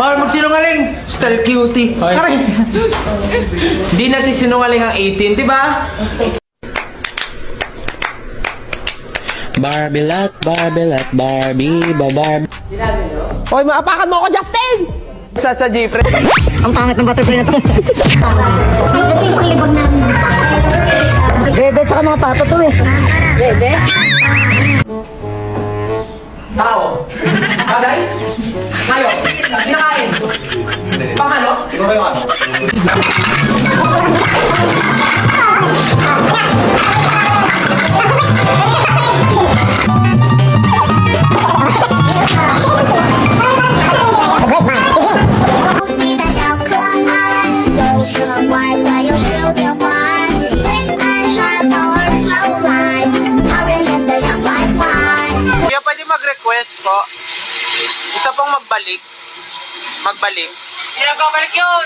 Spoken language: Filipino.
Bawal magsinungaling. Style cutie. Hoy. Aray. Hindi nagsisinungaling ang 18, di ba? Barbilat, Barbie, Barbie. Hoy, maapakan mo ako, Justin! Sa G-Pre. Ang pangit ng butterfly na to. Ito yung libag namin. Bebe, tsaka mga pato to eh. Bebe? Tao. Bagay. Ngayon. Kinakain. Pangano? Siguro yung ano. Kuya, pwede mag-request po. Isa pong magbalik. Magbalik. Hindi na babalik yun!